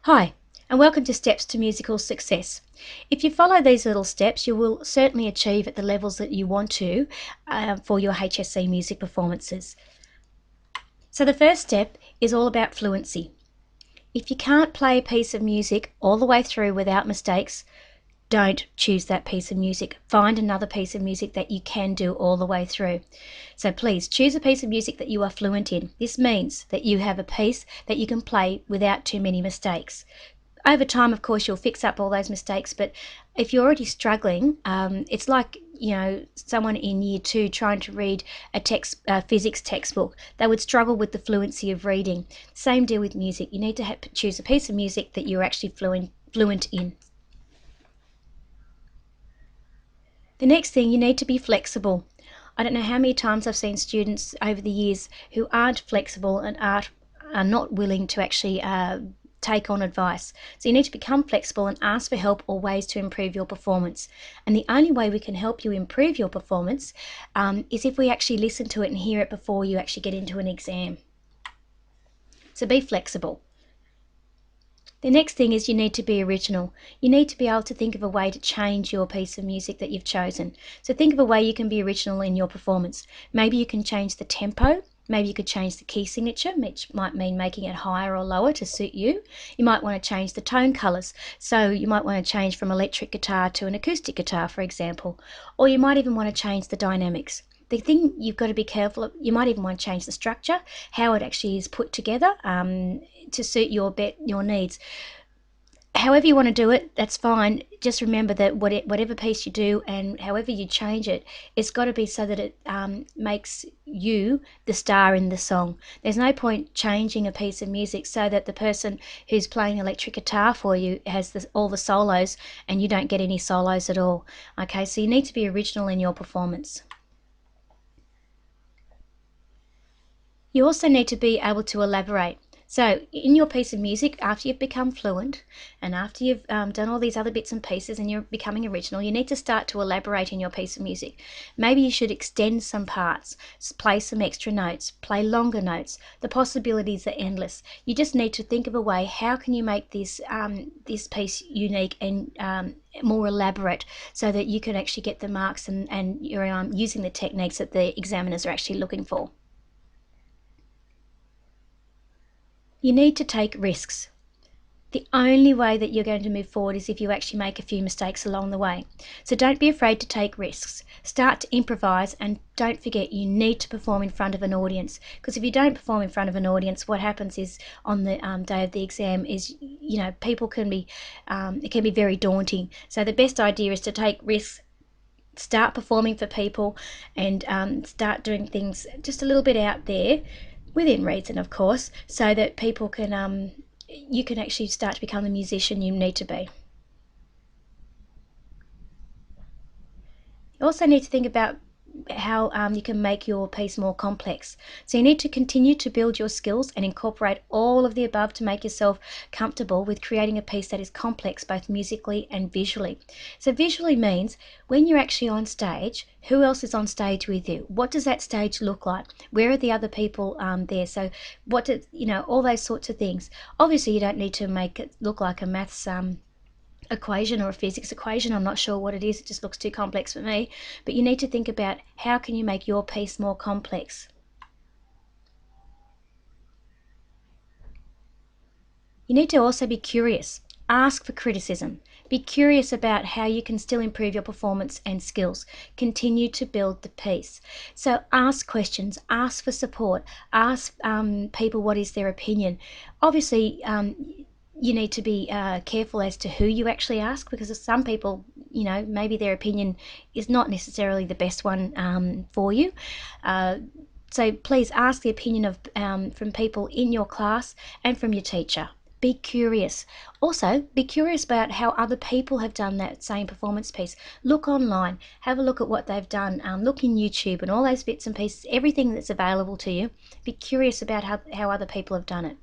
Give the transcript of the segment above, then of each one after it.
Hi, and welcome to Steps to Musical Success. If you follow these little steps, you will certainly achieve at the levels that you want to for your HSC music performances. So the first step is all about fluency. If you can't play a piece of music all the way through without mistakes, don't choose that piece of music. Find another piece of music that you can do all the way through. So please choose a piece of music that you are fluent in. This means that you have a piece that you can play without too many mistakes. Over time, of course, you'll fix up all those mistakes, but if you're already struggling, it's like someone in year 2 trying to read a physics textbook. They would struggle with the fluency of reading. Same deal with music. You need to choose a piece of music that you're actually fluent in. The next thing, you need to be flexible. I don't know how many times I've seen students over the years who aren't flexible and are not willing to actually take on advice. So you need to become flexible and ask for help or ways to improve your performance. And the only way we can help you improve your performance is if we actually listen to it and hear it before you actually get into an exam. So be flexible. The next thing is you need to be original. You need to be able to think of a way to change your piece of music that you've chosen. So think of a way you can be original in your performance. Maybe you can change the tempo. Maybe you could change the key signature, which might mean making it higher or lower to suit you. You might want to change the tone colours. So you might want to change from electric guitar to an acoustic guitar, for example. Or you might even want to change the dynamics. The thing you've got to be careful of, you might even want to change the structure, how it actually is put together to suit your needs. However you want to do it, that's fine. Just remember that whatever piece you do and however you change it, it's got to be so that it makes you the star in the song. There's no point changing a piece of music so that the person who's playing electric guitar for you has all the solos and you don't get any solos at all. Okay, so you need to be original in your performance. You also need to be able to elaborate. So in your piece of music, after you've become fluent and after you've done all these other bits and pieces and you're becoming original, you need to start to elaborate in your piece of music. Maybe you should extend some parts, play some extra notes, play longer notes. The possibilities are endless. You just need to think of a way, how can you make this piece unique and more elaborate so that you can actually get the marks and you're using the techniques that the examiners are actually looking for. You need to take risks. The only way that you're going to move forward is if you actually make a few mistakes along the way. So don't be afraid to take risks. Start to improvise, and don't forget you need to perform in front of an audience, because if you don't perform in front of an audience, what happens is on the day of the exam is, people can be, it can be very daunting. So the best idea is to take risks, start performing for people, and start doing things just a little bit out there, within reason, of course, so that people can you can actually start to become the musician you need to be. You also need to think about how you can make your piece more complex. So you need to continue to build your skills and incorporate all of the above to make yourself comfortable with creating a piece that is complex both musically and visually. So visually means when you're actually on stage, who else is on stage with you? What does that stage look like? Where are the other people there? So what does, all those sorts of things. Obviously you don't need to make it look like a maths equation or a physics equation. I'm not sure what it is, it just looks too complex for me. But you need to think about how can you make your piece more complex. You need to also be curious. Ask for criticism. Be curious about how you can still improve your performance and skills. Continue to build the piece. So ask questions, ask for support, ask people what is their opinion. Obviously, you need to be careful as to who you actually ask, because some people, maybe their opinion is not necessarily the best one for you. So please ask the opinion of from people in your class and from your teacher. Be curious. Also, be curious about how other people have done that same performance piece. Look online, have a look at what they've done, look in YouTube and all those bits and pieces, everything that's available to you. Be curious about how other people have done it.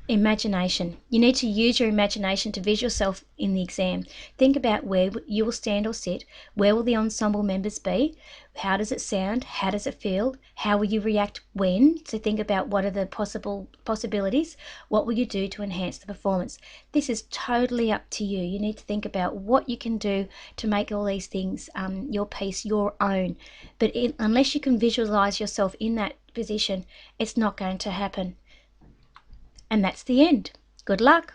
Imagination. You need to use your imagination to visualize yourself in the exam. Think about where you will stand or sit. Where will the ensemble members be? How does it sound? How does it feel? How will you react when? So think about what are the possibilities. What will you do to enhance the performance? This is totally up to you. You need to think about what you can do to make all these things your piece, your own. But unless you can visualize yourself in that position, it's not going to happen. And that's the end. Good luck.